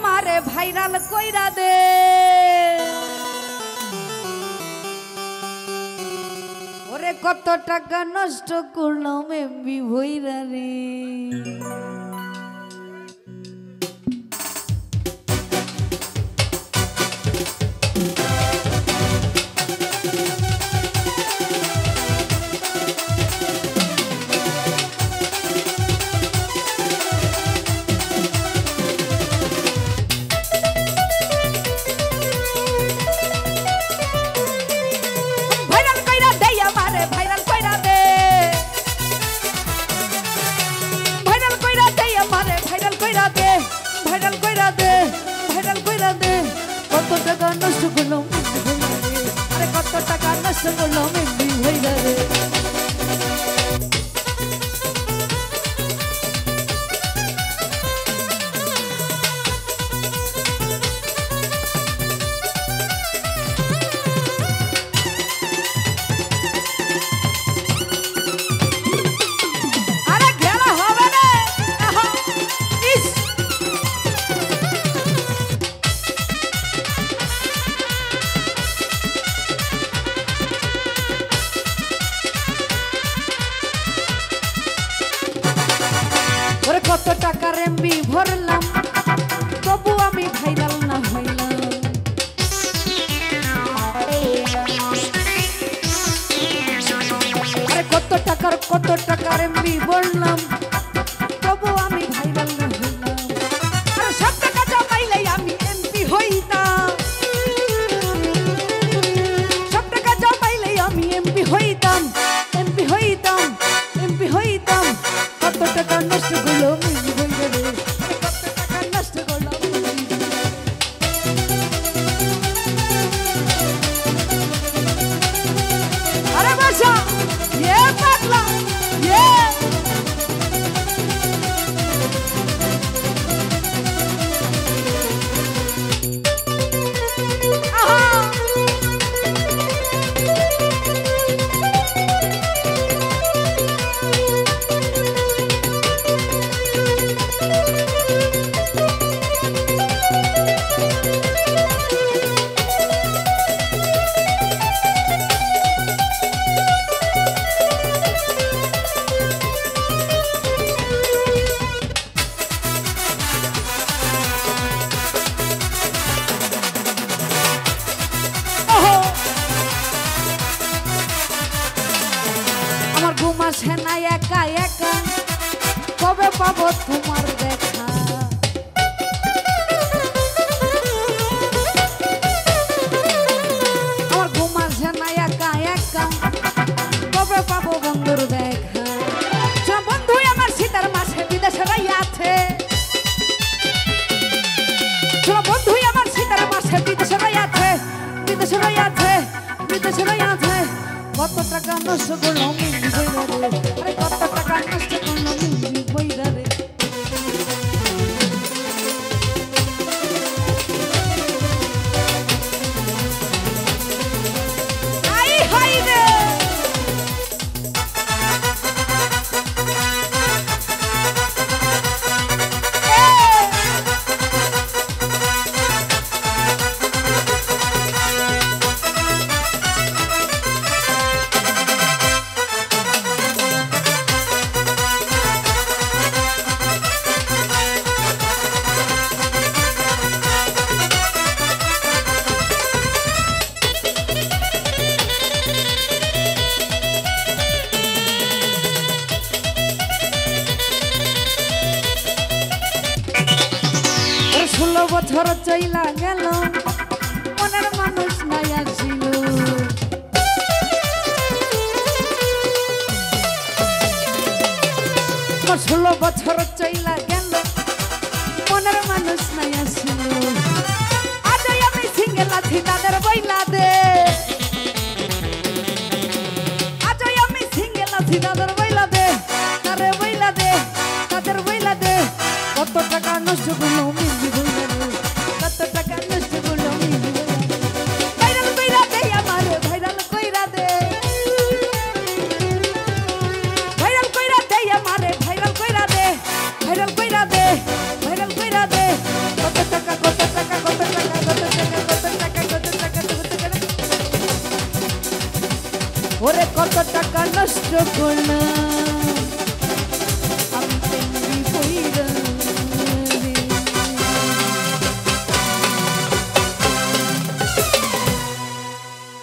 আমারে ভাইরাল কইরা দে। ওরে কত টাকা নষ্ট করলাম এমবি ভইরা রে। কত টাকা নষ্ট করলাম আরে কত টাকা নষ্ট করলাম এমবি ভইরা রে। কত টাকার এমবি ভরলাম তবু আমি ভাইরাল না হইলাম। আরে কত টাকার এমবি ভরলাম তবু আমি ভাইরাল না হইলাম। আরে সব টাকা জমাইলে আমি এমপি হইতাম, সব টাকা জমাইলে আমি এমপি হইতাম, এমপি হইতাম, এমপি হইতাম। কত টাকা নষ্ট করলো এমবি ভইরা রে, কত টাকা নষ্ট করলো। আরে বাসা এ পাগলা এ ঘুম আসে না একা একা, কবে পাবো তোমার দেখা। আমার ঘুম আসে না একা একা, কবে পাবো বন্ধুর দেখা। সব বন্ধু আমার শীতের মাসে বিদেশে আছে, সব বন্ধু আমার শীতের মাসে বিদেশে আছে, বিদেশে আছে, বিদেশে আছে। কত টাকা নষ্ট করলাম এমবি ভইরা রে, আরে কত টাকা নষ্ট করলাম এমবি ভইরা রে। আই হাই রে বছর চইলা গেল মনের মানুষ নাই আসিল। 16 বছর চইলা গেল মনের মানুষ নাই আসিল। আজ আমি সিঙ্গেল আছি তাদের বইলা দে, আজ আমি সিঙ্গেল আছি তাদের বইলা দে, তারে বইলা দে, তাদের বইলা দে। কত টাকা নষ্ট করলো এমবি ভইরা রে, কত টাকা নষ্ট করলো এমবি ভইরা রে। ভাইরাল কইরা দে আমারে, ভাইরাল কইরা দে, ভাইরাল কইরা দে আমারে, ভাইরাল কইরা দে, ভাইরাল কইরা দে, ভাইরাল কইরা দে। কত টাকা কত টাকা নষ্ট করলাম।